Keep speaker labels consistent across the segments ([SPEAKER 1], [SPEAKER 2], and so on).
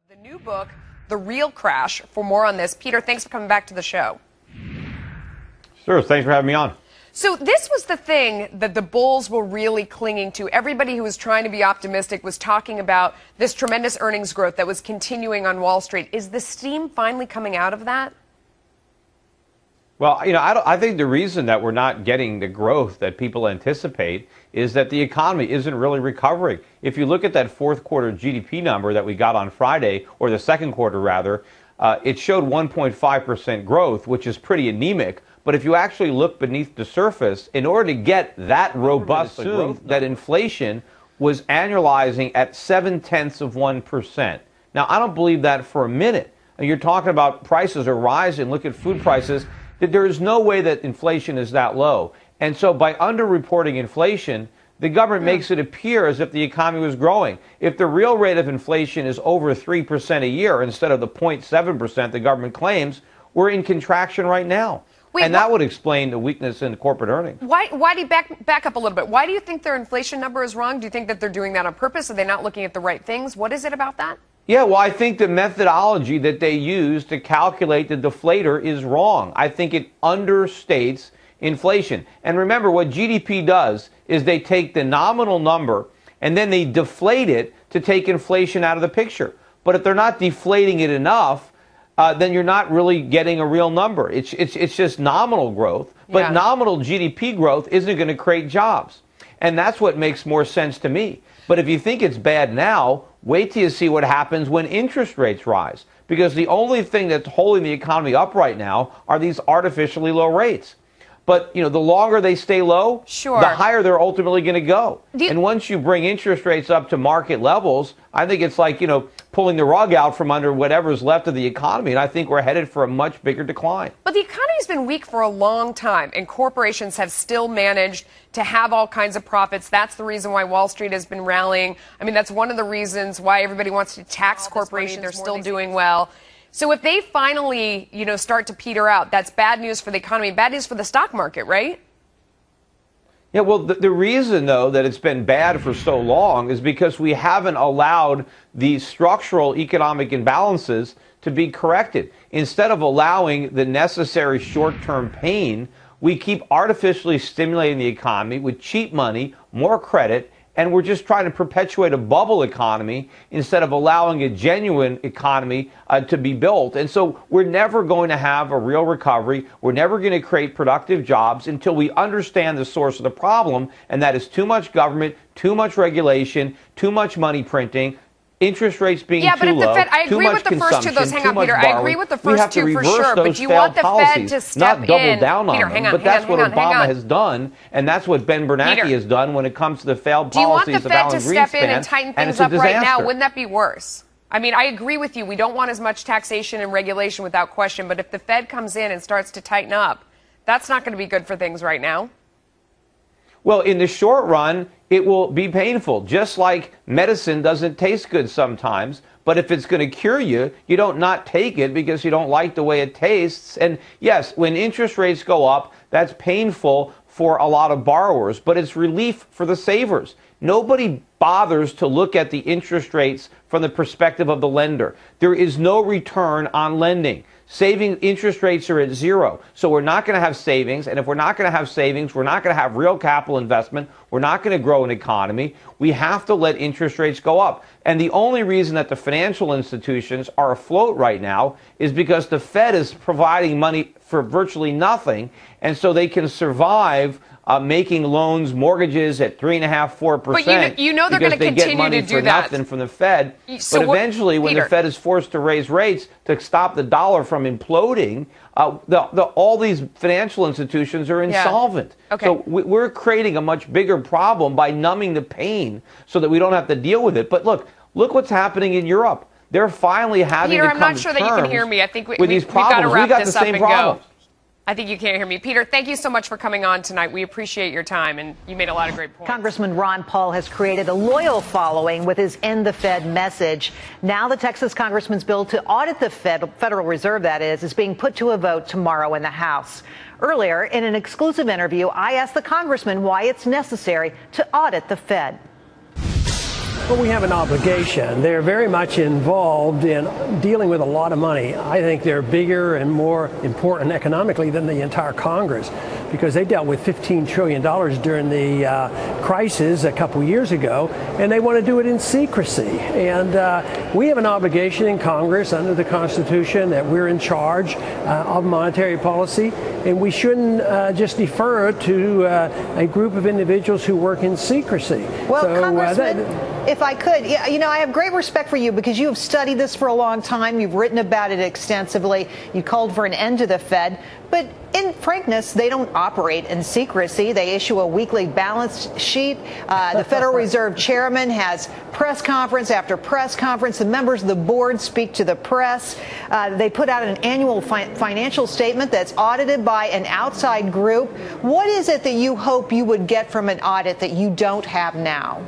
[SPEAKER 1] The new book, The Real Crash. For more on this, Peter, thanks for coming back to the show.
[SPEAKER 2] Sure, thanks for having me on.
[SPEAKER 1] So this was the thing that the bulls were really clinging to. Everybody who was trying to be optimistic was talking about this tremendous earnings growth that was continuing on Wall Street. Is the steam finally coming out of that?
[SPEAKER 2] Well, I think the reason that we're not getting the growth that people anticipate is that the economy isn't really recovering. If you look at that fourth quarter GDP number that we got on Friday, or the second quarter rather, it showed 1.5% growth, which is pretty anemic. But if you actually look beneath the surface, in order to get that robust growth, that inflation was annualizing at 0.7%. Now, I don't believe that for a minute. You're talking about prices are rising. Look at food prices. There is no way that inflation is that low. And so by underreporting inflation, the government makes it appear as if the economy was growing. If the real rate of inflation is over 3% a year instead of the 0.7% the government claims, we're in contraction right now. And that would explain the weakness in corporate earnings.
[SPEAKER 1] Why do you back up a little bit? Why do you think their inflation number is wrong? Do you think that they're doing that on purpose? Are they not looking at the right things? What is it about that?
[SPEAKER 2] Yeah, well, I think the methodology that they use to calculate the deflator is wrong. I think it understates inflation. And remember, what GDP does is they take the nominal number and then they deflate it to take inflation out of the picture. But if they're not deflating it enough, then you're not really getting a real number. It's just nominal growth. But nominal GDP growth isn't going to create jobs. And that's what makes more sense to me. But if you think it's bad now, wait till you see what happens when interest rates rise. Because the only thing that's holding the economy up right now are these artificially low rates. But, the longer they stay low, the higher they're ultimately going to go. And once you bring interest rates up to market levels, I think it's like, pulling the rug out from under whatever's left of the economy. And I think we're headed for a much bigger decline.
[SPEAKER 1] But the economy's been weak for a long time, and corporations have still managed to have all kinds of profits. That's the reason why Wall Street has been rallying. I mean, that's one of the reasons why everybody wants to tax corporations. They're still doing well. So if they finally, start to peter out, that's bad news for the economy, bad news for the stock market, right?
[SPEAKER 2] Yeah, well, the reason, though, that it's been bad for so long is because we haven't allowed the structural economic imbalances to be corrected. Instead of allowing the necessary short-term pain, we keep artificially stimulating the economy with cheap money, more credit, and we're just trying to perpetuate a bubble economy instead of allowing a genuine economy to be built. And so we're never going to have a real recovery. We're never going to create productive jobs until we understand the source of the problem, and that is too much government, too much regulation, too much money printing, interest rates being too low,
[SPEAKER 1] but if the Fed, I agree with the first two of those. Hang on, Peter. I agree with the first two for sure. But do you want the Fed to step in?
[SPEAKER 2] Not double down on them, but that's what Obama has done, and that's what Ben Bernanke has done when it comes to the failed policies of Alan Greenspan.
[SPEAKER 1] Do you want the Fed to step in and tighten things up right now? Wouldn't that be worse? I mean, I agree with you. We don't want as much taxation and regulation without question. But if the Fed comes in and starts to tighten up, that's not going to be good for things right now.
[SPEAKER 2] Well, in the short run, it will be painful. Just like medicine doesn't taste good sometimes, but if it's going to cure you, you don't not take it because you don't like the way it tastes. And yes, when interest rates go up, that's painful for a lot of borrowers, but it's relief for the savers. Nobody bothers to look at the interest rates from the perspective of the lender. There is no return on lending. Saving interest rates are at zero. So we're not going to have savings. And if we're not going to have savings, we're not going to have real capital investment. We're not going to grow an economy. We have to let interest rates go up. And the only reason that the financial institutions are afloat right now is because the Fed is providing money for virtually nothing. And so they can survive making loans, mortgages at 3.5%, 4%.
[SPEAKER 1] But you know they're going to continue to do that.
[SPEAKER 2] Nothing from the Fed. So but eventually, when the Fed is forced to raise rates to stop the dollar from imploding, all these financial institutions are insolvent.
[SPEAKER 1] Okay.
[SPEAKER 2] So we're creating a much bigger problem by numbing the pain so that we don't have to deal with it. But look what's happening in Europe. They're finally having
[SPEAKER 1] Peter,
[SPEAKER 2] to come
[SPEAKER 1] I'm not sure that you can hear me. I think
[SPEAKER 2] with these problems.
[SPEAKER 1] We've got
[SPEAKER 2] the same problems.
[SPEAKER 1] I think you can't hear me. Peter, thank you so much for coming on tonight. We appreciate your time, and you made a lot of great points.
[SPEAKER 3] Congressman Ron Paul has created a loyal following with his End the Fed message. Now the Texas congressman's bill to audit the Federal Reserve, that is being put to a vote tomorrow in the House. Earlier, in an exclusive interview, I asked the congressman why it's necessary to audit the Fed.
[SPEAKER 4] Well, we have an obligation. They're very much involved in dealing with a lot of money. I think they're bigger and more important economically than the entire Congress, because they dealt with $15 trillion during the crisis a couple years ago, and they want to do it in secrecy. And we have an obligation in Congress under the Constitution that we're in charge of monetary policy, and we shouldn't just defer to a group of individuals who work in secrecy.
[SPEAKER 3] Well, so, Congressman, if I could, you know, I have great respect for you because you have studied this for a long time. You've written about it extensively. You called for an end to the Fed. But in frankness, they don't operate in secrecy. They issue a weekly balance sheet. The Federal Reserve chairman has press conference after press conference. The members of the board speak to the press. They put out an annual financial statement that's audited by an outside group. What is it that you hope you would get from an audit that you don't have now?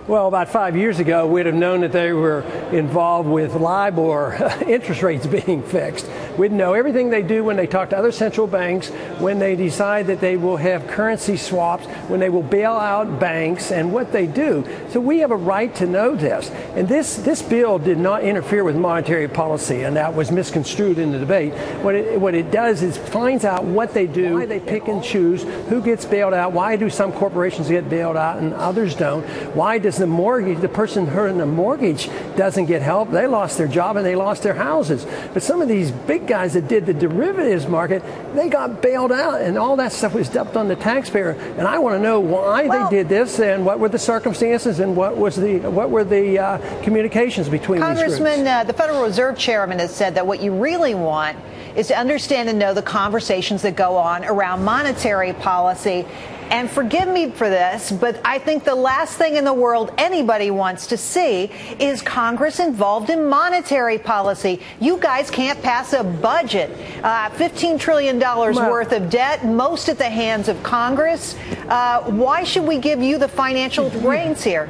[SPEAKER 4] Well, about 5 years ago, we'd have known that they were involved with LIBOR interest rates being fixed. We'd know everything they do when they talk to other central banks, when they decide that they will have currency swaps, when they will bail out banks, and what they do. So we have a right to know this. And this bill did not interfere with monetary policy, and that was misconstrued in the debate. What it does is finds out what they do, why they pick and choose, who gets bailed out, why do some corporations get bailed out and others don't, why does the person who in the mortgage doesn't get help. They lost their job and they lost their houses. But some of these big guys that did the derivatives market, they got bailed out, and all that stuff was dumped on the taxpayer. And I want to know why they did this, and what were the circumstances, and what were the communications between these groups.
[SPEAKER 3] Congressman, the Federal Reserve Chairman has said that what you really want is to understand and know the conversations that go on around monetary policy. And forgive me for this, but I think the last thing in the world anybody wants to see is Congress involved in monetary policy. You guys can't pass a budget. $15 trillion worth of debt, most at the hands of Congress. Why should we give you the financial reins here?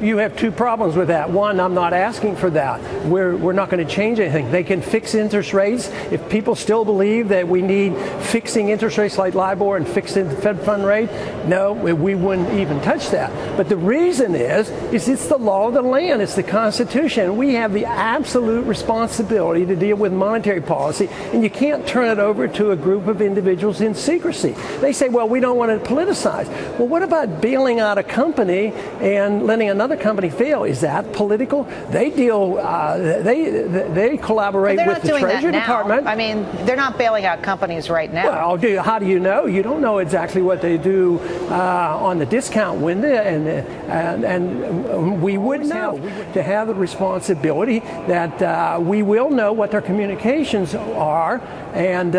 [SPEAKER 4] You have two problems with that. One, I'm not asking for that. We're not going to change anything. They can fix interest rates. If people still believe that we need fixing interest rates like LIBOR and fixing the Fed fund rate, no, we wouldn't even touch that. But the reason is it's the law of the land. It's the Constitution. We have the absolute responsibility to deal with monetary policy, and you can't turn it over to a group of individuals in secrecy. They say, well, we don't want to politicize. Well, what about bailing out a company and letting another company fail? Is that political? They deal. They collaborate with the Treasury Department.
[SPEAKER 3] I mean, they're not bailing out companies right now.
[SPEAKER 4] Well, how do you know? You don't know exactly what they do on the discount window, and we would know to have the responsibility that we will know what their communications are, and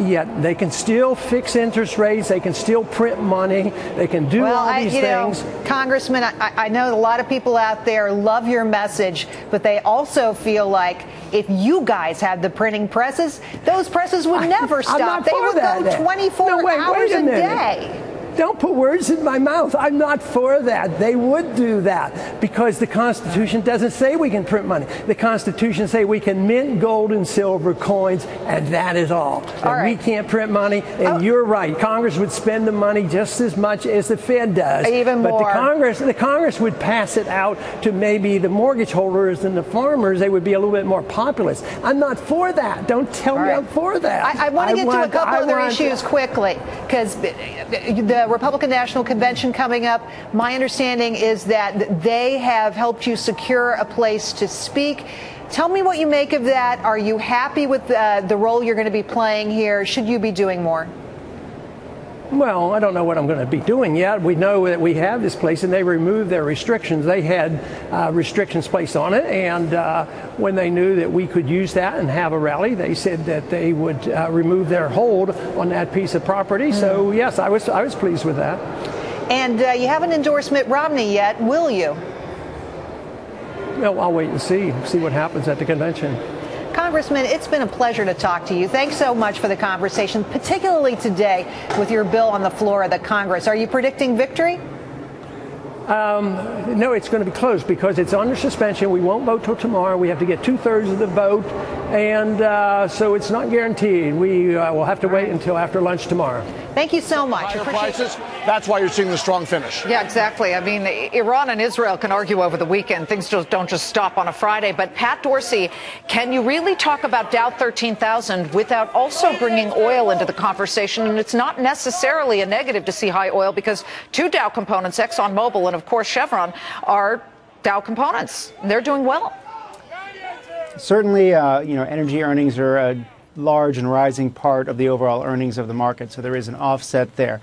[SPEAKER 4] yet they can still fix interest rates. They can still print money. They can do all these things.
[SPEAKER 3] Congressman, I know a lot of people out there love your message, but they also feel like if you guys had the printing presses, those presses would never stop. They would go 24 hours a day.
[SPEAKER 4] Don't put words in my mouth. I'm not for that. They would do that because the Constitution doesn't say we can print money. The Constitution says we can mint gold and silver coins, and that is all. We can't print money, and you're right. Congress would spend the money just as much as the Fed does.
[SPEAKER 3] Even more.
[SPEAKER 4] But the Congress would pass it out to maybe the mortgage holders and the farmers. They would be a little bit more populist. I'm not for that. Don't tell me I'm for that.
[SPEAKER 3] I want to get to a couple other issues quickly, because the Republican National Convention coming up. My understanding is that they have helped you secure a place to speak. Tell me what you make of that. Are you happy with the role you're going to be playing here? Should you be doing more?
[SPEAKER 4] Well, I don't know what I'm going to be doing yet. We know that we have this place, and they removed their restrictions. They had restrictions placed on it, and when they knew that we could use that and have a rally, they said that they would remove their hold on that piece of property. So, yes, I was pleased with that.
[SPEAKER 3] And you haven't endorsed Mitt Romney yet, will you?
[SPEAKER 4] Well, I'll wait and see what happens at the convention.
[SPEAKER 3] Congressman, it's been a pleasure to talk to you. Thanks so much for the conversation, particularly today with your bill on the floor of the Congress. Are you predicting victory?
[SPEAKER 4] No, it's going to be close because it's under suspension. We won't vote till tomorrow. We have to get 2/3 of the vote, and so it's not guaranteed. We will have to wait until after lunch tomorrow.
[SPEAKER 3] Thank you so much.
[SPEAKER 5] Higher prices, that's why you're seeing the strong finish.
[SPEAKER 6] Yeah, exactly. I mean, Iran and Israel can argue over the weekend. Things don't just stop on a Friday. But Pat Dorsey, can you really talk about Dow 13,000 without also bringing oil into the conversation? And it's not necessarily a negative to see high oil because two Dow components, ExxonMobil and, of course, Chevron, are Dow components. They're doing well.
[SPEAKER 7] Certainly, energy earnings are a large and rising part of the overall earnings of the market, so there is an offset there.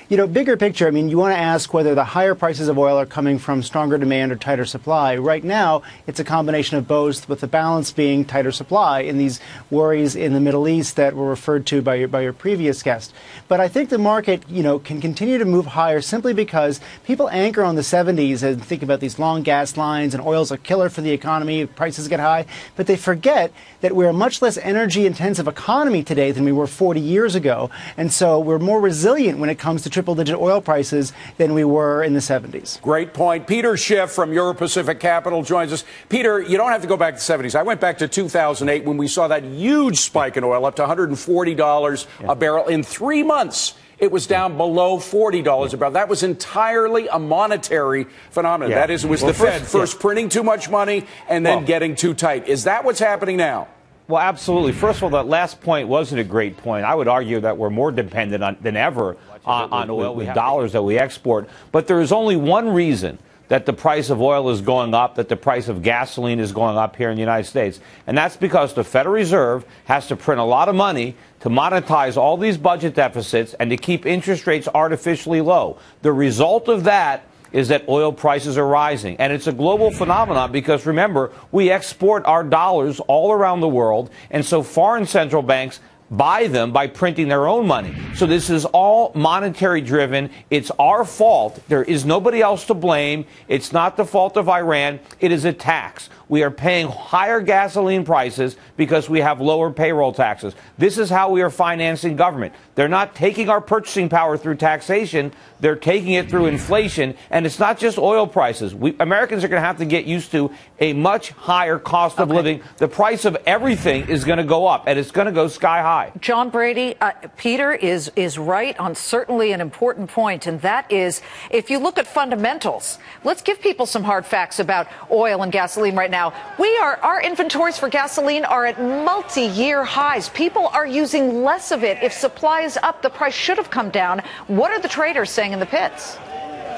[SPEAKER 7] Bigger picture, I mean, you want to ask whether the higher prices of oil are coming from stronger demand or tighter supply. Right now, it's a combination of both, with the balance being tighter supply in these worries in the Middle East that were referred to by your previous guest. But I think the market, can continue to move higher simply because people anchor on the 70s and think about these long gas lines and oil's a killer for the economy, prices get high, but they forget that we're a much less energy-intensive economy today than we were 40 years ago, and so we're more resilient when it comes to triple-digit oil prices than we were in the 70s.
[SPEAKER 8] Great point. Peter Schiff from Euro Pacific Capital joins us. Peter, you don't have to go back to the 70s. I went back to 2008 when we saw that huge spike in oil up to $140 a barrel in 3 months. It was down below $40 a barrel. That was entirely a monetary phenomenon. That is, it was the Fed first printing too much money and then getting too tight. Is that what's happening now?
[SPEAKER 2] Well, absolutely. First of all, that last point wasn't a great point. I would argue that we're more dependent than ever on oil with dollars that we export. But there is only one reason that the price of oil is going up, that the price of gasoline is going up here in the United States. And that's because the Federal Reserve has to print a lot of money to monetize all these budget deficits and to keep interest rates artificially low. The result of that is that oil prices are rising. And it's a global phenomenon because, remember, we export our dollars all around the world, and so foreign central banks buy them by printing their own money. So this is all monetary driven. It's our fault. There is nobody else to blame. It's not the fault of Iran. It is a tax. We are paying higher gasoline prices because we have lower payroll taxes. This is how we are financing government. They're not taking our purchasing power through taxation. They're taking it through inflation. And it's not just oil prices. Americans are going to have to get used to a much higher cost of living. The price of everything is going to go up, and it's going to go sky high.
[SPEAKER 6] John Brady, Peter is right on certainly an important point, and that is, if you look at fundamentals, let's give people some hard facts about oil and gasoline right now. Our inventories for gasoline are at multi-year highs. People are using less of it. If supply is up, the price should have come down. What are the traders saying in the pits?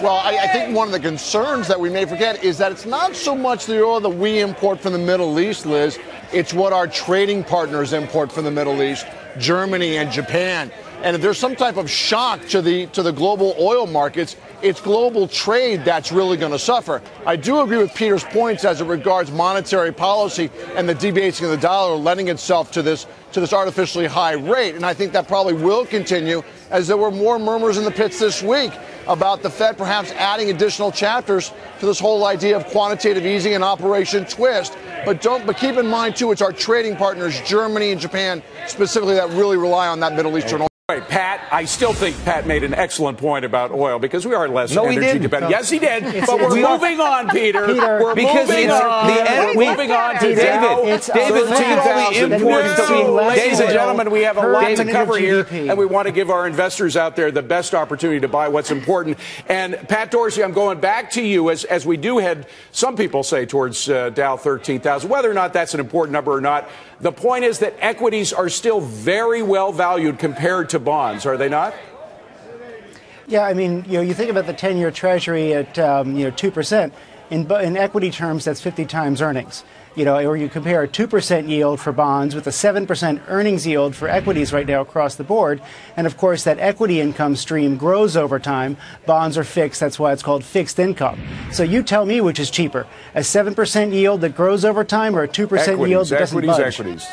[SPEAKER 5] Well, I think one of the concerns that we may forget is that it's not so much the oil that we import from the Middle East, Liz. It's what our trading partners import from the Middle East, Germany and Japan. And if there's some type of shock to the global oil markets, it's global trade that's really going to suffer. I do agree with Peter's points as it regards monetary policy and the debasing of the dollar lending itself to this artificially high rate. And I think that probably will continue, as there were more murmurs in the pits this week about the Fed perhaps adding additional chapters to this whole idea of quantitative easing and Operation Twist. But keep in mind, too, it's our trading partners, Germany and Japan specifically, that really rely on that Middle Eastern oil.
[SPEAKER 8] Right, Pat, I still think Pat made an excellent point about oil because we are less energy dependent. Yes, he did. But we're moving on, Peter. We're moving on to David. David, look at all the imports that we, ladies and gentlemen, we have a lot to cover here, and we want to give our investors out there the best opportunity to buy what's important. And Pat Dorsey, I'm going back to you as we do head, some people say, towards Dow 13,000. Whether or not that's an important number or not, the point is that equities are still very well valued compared to bonds, are they not?
[SPEAKER 7] Yeah, I mean, you think about the 10-year Treasury at 2%. In equity terms, that's 50 times earnings. Or you compare a 2% yield for bonds with a 7% earnings yield for equities right now across the board. And of course, that equity income stream grows over time. Bonds are fixed. That's why it's called fixed income. So you tell me which is cheaper, a 7% yield that grows over time or a 2% yield that doesn't budge?
[SPEAKER 8] Equities.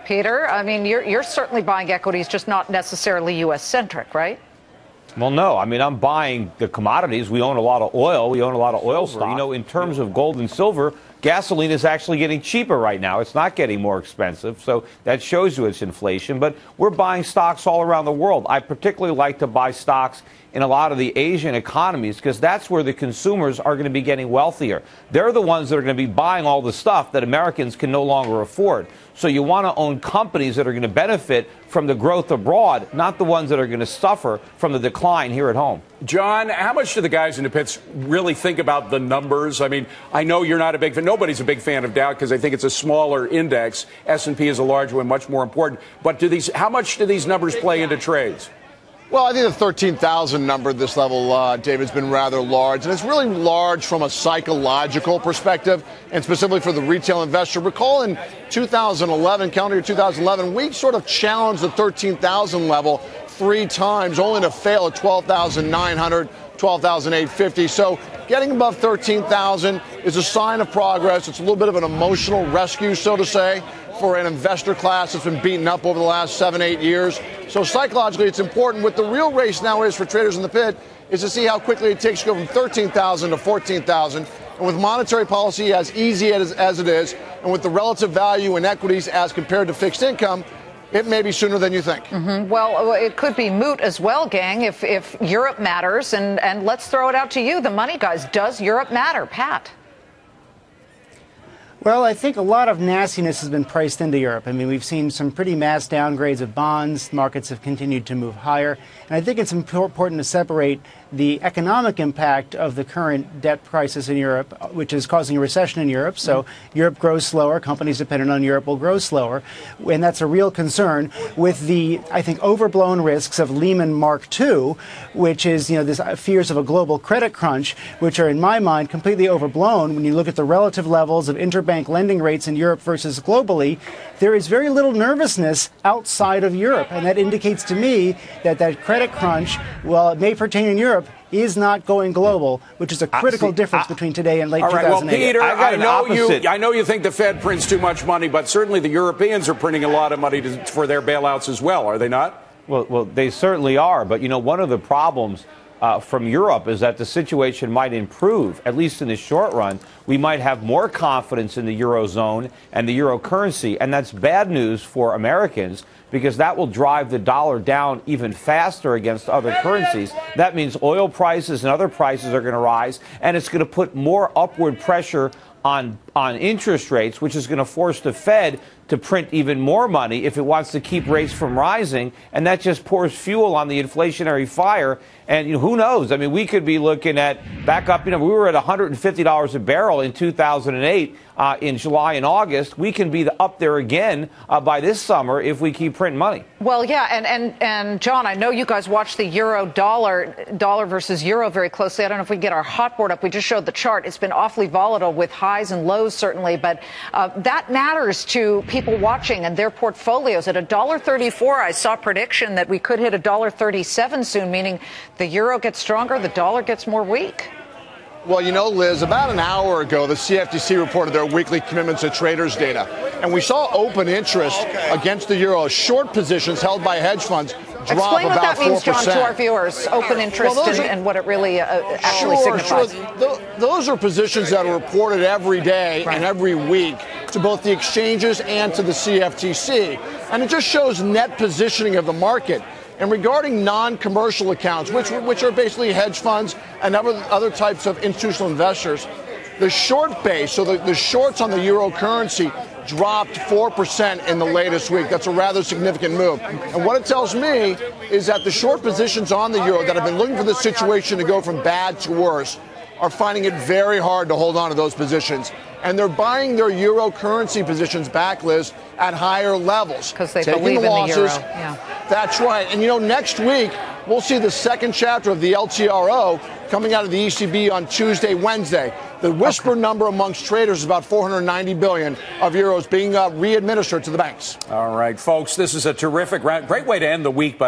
[SPEAKER 6] Peter, I mean, you're certainly buying equities, just not necessarily U.S.-centric, right?
[SPEAKER 2] Well, no. I mean, I'm buying the commodities. We own a lot of oil. We own a lot of oil stock. In terms of gold and silver, gasoline is actually getting cheaper right now. It's not getting more expensive, so that shows you it's inflation. But we're buying stocks all around the world. I particularly like to buy stocks in a lot of the Asian economies because that's where the consumers are going to be getting wealthier. They're the ones that are going to be buying all the stuff that Americans can no longer afford. So you want to own companies that are going to benefit from the growth abroad, not the ones that are going to suffer from the decline here at home.
[SPEAKER 8] John, how much do the guys in the pits really think about the numbers? I mean, I know you're not a big fan. Nobody's a big fan of Dow because I think it's a smaller index. S&P is a large one, much more important. But how much do these numbers play into trades?
[SPEAKER 5] Well, I think the 13,000 number at this level, David's been rather large. And it's really large from a psychological perspective, and specifically for the retail investor. Recall in 2011, calendar year 2011, we sort of challenged the 13,000 level 3 times, only to fail at 12,900, 12,850. So getting above 13,000 is a sign of progress. It's a little bit of an emotional rescue, so to say, for an investor class that's been beaten up over the last 7-8 years. So psychologically, it's important. What the real race now is for traders in the pit is to see how quickly it takes to go from 13,000 to 14,000. And with monetary policy as easy as it is, and with the relative value in equities as compared to fixed income, it may be sooner than you think.
[SPEAKER 6] Mm-hmm. Well, it could be moot as well, gang, if Europe matters. And let's throw it out to you, the money guys. Does Europe matter? Pat?
[SPEAKER 7] Well, I think a lot of nastiness has been priced into Europe. I mean, we've seen some pretty mass downgrades of bonds. Markets have continued to move higher. And I think it's important to separate the economic impact of the current debt crisis in Europe, which is causing a recession in Europe. So Europe grows slower. Companies dependent on Europe will grow slower. And that's a real concern with the, I think, overblown risks of Lehman Mark II, which is, this fears of a global credit crunch, which are, in my mind, completely overblown. When you look at the relative levels of interbank lending rates in Europe versus globally, there is very little nervousness outside of Europe. And that indicates to me that that credit crunch, while it may pertain in Europe, is not going global, which is a critical difference between today and late 2008.
[SPEAKER 8] Well, Peter, I know you think the Fed prints too much money, but certainly the Europeans are printing a lot of money for their bailouts as well, are they not?
[SPEAKER 2] Well, they certainly are. But, one of the problems from Europe is that the situation might improve, at least in the short run. We might have more confidence in the Eurozone and the euro currency, and that's bad news for Americans because that will drive the dollar down even faster against other currencies. That means oil prices and other prices are going to rise, and it's going to put more upward pressure on interest rates, which is going to force the Fed to print even more money if it wants to keep rates from rising, and that just pours fuel on the inflationary fire. And who knows? I mean, we could be looking at back up. We were at $150 a barrel in 2008 in July and August. We can be up there again by this summer if we keep printing money.
[SPEAKER 6] Well, yeah, and John, I know you guys watch the euro dollar versus euro very closely. I don't know if we can get our hot board up. We just showed the chart. It's been awfully volatile with highs and lows, certainly, but that matters to people watching and their portfolios. At $1.34, I saw a prediction that we could hit $1.37 soon, meaning the euro gets stronger, the dollar gets more weak.
[SPEAKER 5] Well, Liz, about an hour ago, the CFTC reported their weekly commitments to traders data. And we saw open interest against the euro. Short positions held by hedge funds drop
[SPEAKER 6] Explain what
[SPEAKER 5] about
[SPEAKER 6] that means,
[SPEAKER 5] 4%.
[SPEAKER 6] John, to our viewers. Open interest and what it really actually signifies.
[SPEAKER 5] Sure. Those are positions that are reported every day and every week to both the exchanges and to the CFTC. And it just shows net positioning of the market. And regarding non-commercial accounts, which are basically hedge funds and other types of institutional investors, the short base, so the shorts on the euro currency dropped 4% in the latest week. That's a rather significant move. And what it tells me is that the short positions on the euro that have been looking for this situation to go from bad to worse are finding it very hard to hold on to those positions. And they're buying their euro currency positions back, Liz, at higher levels.
[SPEAKER 6] Because they believe in the euro. Yeah.
[SPEAKER 5] That's right. And, next week, we'll see the second chapter of the LTRO coming out of the ECB on Tuesday, Wednesday. The whisper number amongst traders is about 490 billion of euros being re-administered to the banks.
[SPEAKER 8] All right, folks, this is a terrific round. Great way to end the week,